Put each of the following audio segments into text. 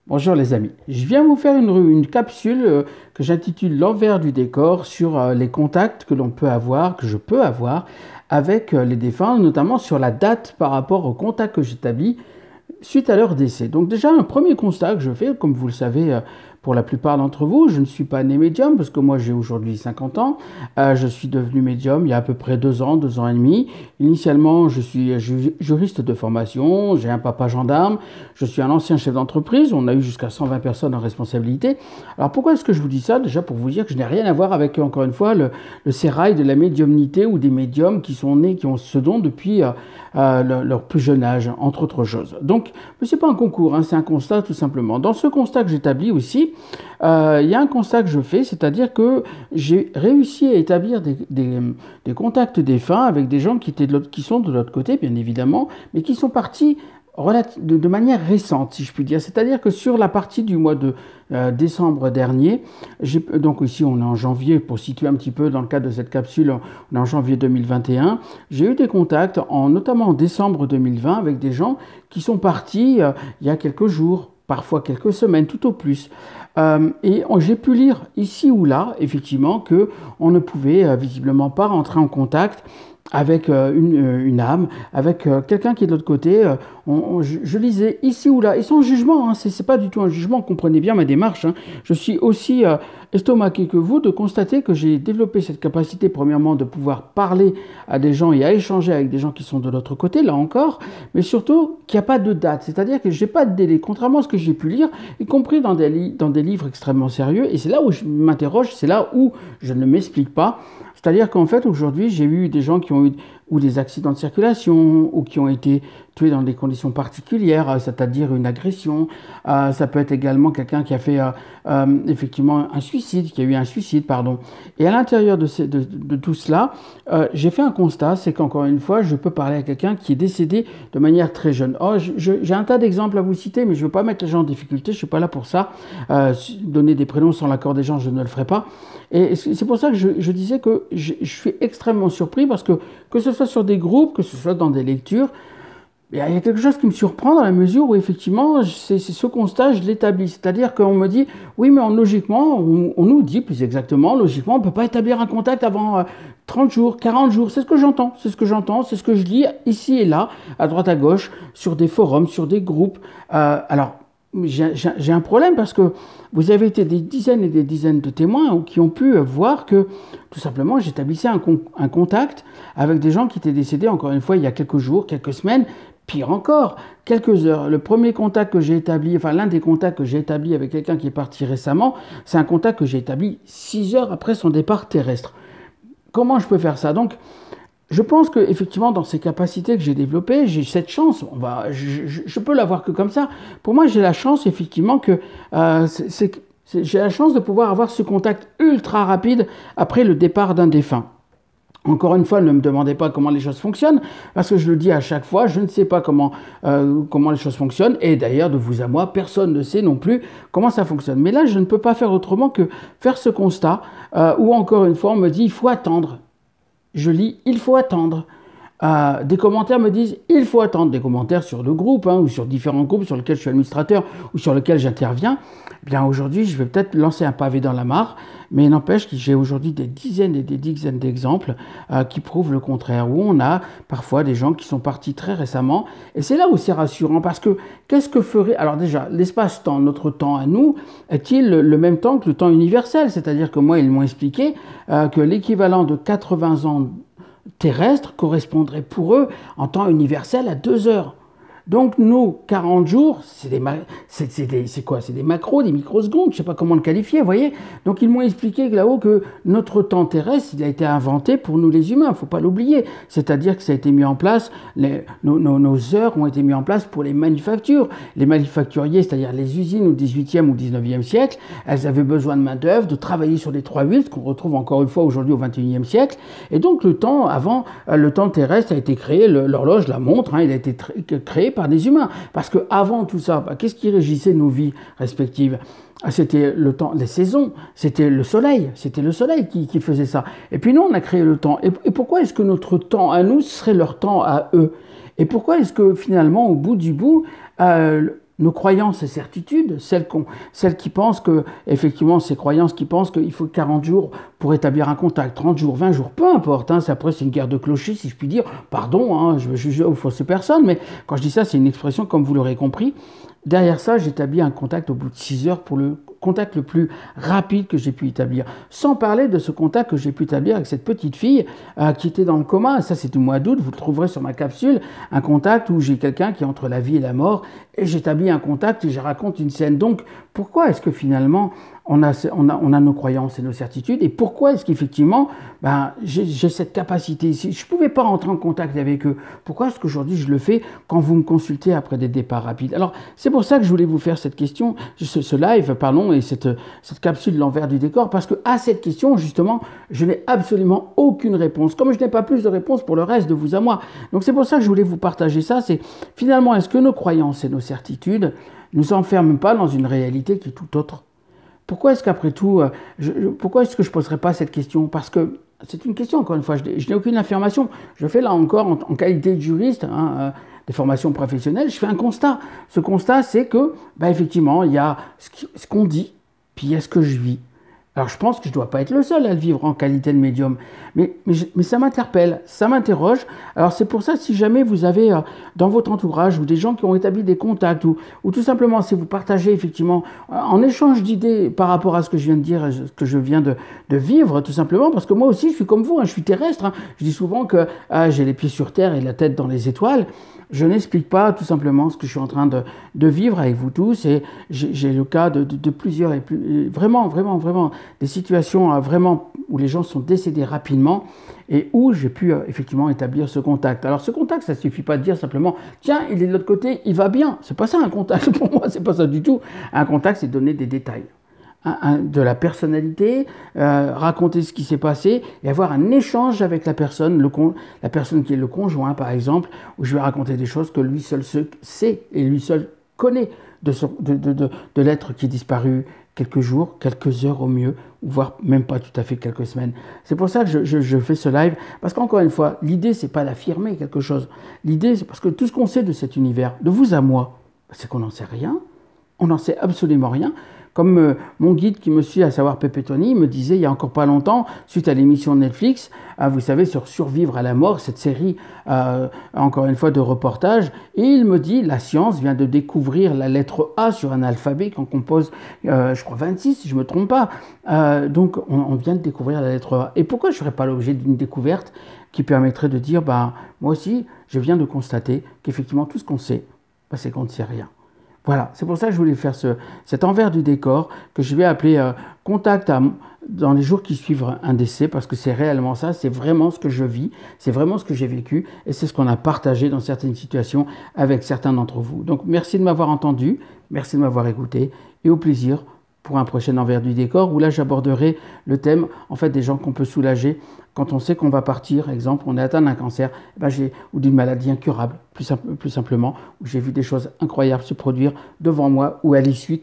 Bonjour les amis, je viens vous faire une capsule que j'intitule l'envers du décor sur les contacts que l'on peut avoir, que je peux avoir avec les défunts, notamment sur la date par rapport aux contacts que j'établis suite à leur décès. Donc déjà, un premier constat que je fais, comme vous le savez pour la plupart d'entre vous, je ne suis pas né médium parce que moi j'ai aujourd'hui 50 ans. Je suis devenu médium il y a à peu près 2 ans et demi. Initialement, je suis juriste de formation, j'ai un papa gendarme, je suis un ancien chef d'entreprise, on a eu jusqu'à 120 personnes en responsabilité. Alors pourquoi est-ce que je vous dis ça? Déjà pour vous dire que je n'ai rien à voir avec, encore une fois, le sérail de la médiumnité ou des médiums qui sont nés, qui ont ce don depuis leur plus jeune âge, entre autres choses. Donc, ce n'est pas un concours, hein, c'est un constat tout simplement. Dans ce constat que j'établis aussi, il y a un constat que je fais, c'est-à-dire que j'ai réussi à établir des contacts défunts avec des gens qui sont de l'autre côté, bien évidemment, mais qui sont partis de manière récente, si je puis dire. C'est-à-dire que sur la partie du mois de décembre dernier, donc ici on est en janvier, pour situer un petit peu dans le cadre de cette capsule, on est en janvier 2021, j'ai eu des contacts, notamment en décembre 2020, avec des gens qui sont partis il y a quelques jours, parfois quelques semaines, tout au plus. Et j'ai pu lire ici ou là, effectivement, qu'on ne pouvait visiblement pas rentrer en contact avec une âme, avec quelqu'un qui est de l'autre côté. Je lisais ici ou là, et sans jugement, hein, c'est pas du tout un jugement, comprenez bien ma démarche. Hein. Je suis aussi estomaqué que vous de constater que j'ai développé cette capacité, premièrement, de pouvoir parler à des gens et à échanger avec des gens qui sont de l'autre côté, là encore, mais surtout qu'il n'y a pas de date, c'est-à-dire que je n'ai pas de délai, contrairement à ce que j'ai pu lire, y compris dans des livres extrêmement sérieux, et c'est là où je m'interroge, c'est là où je ne m'explique pas. C'est-à-dire qu'en fait, aujourd'hui, j'ai eu des gens qui ont eu ou des accidents de circulation, ou qui ont été tués dans des conditions particulières, c'est-à-dire une agression. Ça peut être également quelqu'un qui a fait effectivement un suicide, qui a eu un suicide, pardon. Et à l'intérieur de tout cela, j'ai fait un constat, c'est qu'encore une fois, je peux parler à quelqu'un qui est décédé de manière très jeune. Oh, j'ai un tas d'exemples à vous citer, mais je ne veux pas mettre les gens en difficulté, je ne suis pas là pour ça. Donner des prénoms sans l'accord des gens, je ne le ferai pas. Et c'est pour ça que je disais que je suis extrêmement surpris parce que ce soit sur des groupes, que ce soit dans des lectures, il y a quelque chose qui me surprend dans la mesure où effectivement, c'est ce constat, je l'établis. C'est-à-dire qu'on me dit, oui, mais logiquement, on nous dit plus exactement, logiquement, on ne peut pas établir un contact avant 30 jours, 40 jours. C'est ce que j'entends, c'est ce que je lis ici et là, à droite à gauche, sur des forums, sur des groupes. Alors, j'ai un problème parce que vous avez été des dizaines et des dizaines de témoins qui ont pu voir que, tout simplement, j'établissais un contact avec des gens qui étaient décédés, encore une fois, il y a quelques jours, quelques semaines, pire encore, quelques heures. Le premier contact que j'ai établi, enfin l'un des contacts que j'ai établi avec quelqu'un qui est parti récemment, c'est un contact que j'ai établi 6 heures après son départ terrestre. Comment je peux faire ça? Donc, je pense qu'effectivement, dans ces capacités que j'ai développées, j'ai cette chance. Je peux l'avoir que comme ça. Pour moi, j'ai la chance, effectivement, que j'ai la chance de pouvoir avoir ce contact ultra rapide après le départ d'un défunt. Encore une fois, ne me demandez pas comment les choses fonctionnent, parce que je le dis à chaque fois, je ne sais pas comment les choses fonctionnent, et d'ailleurs, de vous à moi, personne ne sait non plus comment ça fonctionne. Mais là, je ne peux pas faire autrement que faire ce constat, où encore une fois, on me dit, il faut attendre. Je lis, il faut attendre. Des commentaires me disent, il faut attendre. Des commentaires sur le groupe, hein, ou sur différents groupes sur lesquels je suis administrateur, ou sur lesquels j'interviens. Eh bien, aujourd'hui, je vais peut-être lancer un pavé dans la mare, mais n'empêche que j'ai aujourd'hui des dizaines et des dizaines d'exemples qui prouvent le contraire, où on a parfois des gens qui sont partis très récemment. Et c'est là où c'est rassurant, parce que qu'est-ce que ferait... Alors déjà, l'espace-temps, notre temps à nous, est-il le même temps que le temps universel? C'est-à-dire que moi, ils m'ont expliqué que l'équivalent de 80 ans terrestre correspondrait pour eux en temps universel à 2 heures. Donc nos 40 jours, c'est quoi? C'est des macros, des microsecondes, je ne sais pas comment le qualifier, vous voyez. Donc ils m'ont expliqué là-haut que notre temps terrestre, il a été inventé pour nous les humains, il ne faut pas l'oublier. C'est-à-dire que ça a été mis en place, nos heures ont été mises en place pour les manufactures. Les manufacturiers, c'est-à-dire les usines au 18e ou 19e siècle, elles avaient besoin de main-d'œuvre, de travailler sur les 3/8, qu'on retrouve encore une fois aujourd'hui au 21e siècle. Et donc le temps terrestre a été créé, l'horloge, la montre, hein, il a été créé par des humains. Parce qu'avant tout ça, qu'est-ce qui régissait nos vies respectives? C'était le temps, les saisons, c'était le soleil qui faisait ça. Et puis nous, on a créé le temps. Et pourquoi est-ce que notre temps à nous serait leur temps à eux? Et pourquoi est-ce que finalement, au bout du bout, nos croyances et certitudes, celles qui pensent que, effectivement, ces croyances qui pensent qu'il faut 40 jours pour établir un contact, 30 jours, 20 jours, peu importe, hein, après c'est une guerre de clochers, si je puis dire, pardon, hein, je veux juger ou fausser personne, mais quand je dis ça, c'est une expression, comme vous l'aurez compris. Derrière ça, j'établis un contact au bout de 6 heures pour le contact le plus rapide que j'ai pu établir. Sans parler de ce contact que j'ai pu établir avec cette petite fille qui était dans le coma. Ça, c'est au mois d'août. Vous le trouverez sur ma capsule. Un contact où j'ai quelqu'un qui est entre la vie et la mort. Et j'établis un contact et je raconte une scène. Donc, pourquoi est-ce que finalement, on a nos croyances et nos certitudes? Et pourquoi est-ce qu'effectivement, j'ai cette capacité? Si je ne pouvais pas rentrer en contact avec eux, pourquoi est-ce qu'aujourd'hui je le fais quand vous me consultez après des départs rapides? Alors, c'est pour ça que je voulais vous faire cette question, ce live, pardon, et cette capsule de l'envers du décor, parce que à cette question, justement, je n'ai absolument aucune réponse, comme je n'ai pas plus de réponse pour le reste de vous à moi. Donc, c'est pour ça que je voulais vous partager ça. C'est finalement, est-ce que nos croyances et nos certitudes nous enferment pas dans une réalité qui est tout autre? Pourquoi est-ce qu'après tout, pourquoi est-ce que je ne poserais pas cette question? Parce que c'est une question, encore une fois, je n'ai aucune affirmation. Je fais là encore, en qualité de juriste, des formations professionnelles, je fais un constat. Ce constat, c'est que, effectivement, il y a ce qu'on dit, puis il y a ce que je vis. Alors je pense que je ne dois pas être le seul à le vivre en qualité de médium, mais ça m'interpelle, ça m'interroge. Alors c'est pour ça, si jamais vous avez dans votre entourage ou des gens qui ont établi des contacts, ou tout simplement si vous partagez effectivement en échange d'idées par rapport à ce que je viens de dire, ce que je viens de vivre, tout simplement, parce que moi aussi je suis comme vous, je suis terrestre. Je dis souvent que j'ai les pieds sur terre et la tête dans les étoiles. Je n'explique pas tout simplement ce que je suis en train de vivre avec vous tous, et j'ai le cas de plusieurs, et vraiment des situations vraiment où les gens sont décédés rapidement et où j'ai pu effectivement établir ce contact. Alors ce contact, ça ne suffit pas de dire simplement « tiens, il est de l'autre côté, il va bien ». C'est pas ça un contact pour moi, c'est pas ça du tout. Un contact, c'est donner des détails. De la personnalité, raconter ce qui s'est passé et avoir un échange avec la personne qui est le conjoint par exemple, où je vais raconter des choses que lui seul sait et lui seul connaît de l'être qui est disparu quelques jours, quelques heures au mieux, voire même pas tout à fait quelques semaines. C'est pour ça que je fais ce live, parce qu'encore une fois, l'idée c'est pas d'affirmer quelque chose. L'idée c'est parce que tout ce qu'on sait de cet univers, de vous à moi, c'est qu'on n'en sait rien, on n'en sait absolument rien. Comme mon guide qui me suit, à savoir Pepe Tony, me disait il y a encore pas longtemps, suite à l'émission Netflix, vous savez, sur Survivre à la mort, cette série, encore une fois, de reportages, et il me dit, la science vient de découvrir la lettre A sur un alphabet qu'on compose, je crois 26, si je ne me trompe pas. Donc, on vient de découvrir la lettre A. Et pourquoi je ne ferais pas l'objet d'une découverte qui permettrait de dire, moi aussi, je viens de constater qu'effectivement, tout ce qu'on sait, c'est qu'on ne sait rien. Voilà, c'est pour ça que je voulais faire cet envers du décor que je vais appeler contact dans les jours qui suivent un décès, parce que c'est réellement ça, c'est vraiment ce que je vis, c'est vraiment ce que j'ai vécu, et c'est ce qu'on a partagé dans certaines situations avec certains d'entre vous. Donc merci de m'avoir entendu, merci de m'avoir écouté, et au plaisir pour un prochain envers du décor, où là j'aborderai le thème en fait des gens qu'on peut soulager quand on sait qu'on va partir, exemple, on est atteint d'un cancer, ou d'une maladie incurable, plus simplement, où j'ai vu des choses incroyables se produire devant moi, ou à l'issue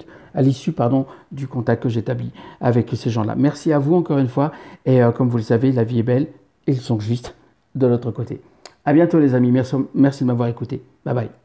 du contact que j'établis avec ces gens-là. Merci à vous encore une fois, et comme vous le savez, la vie est belle, et ils sont juste de l'autre côté. À bientôt les amis, merci de m'avoir écouté. Bye bye.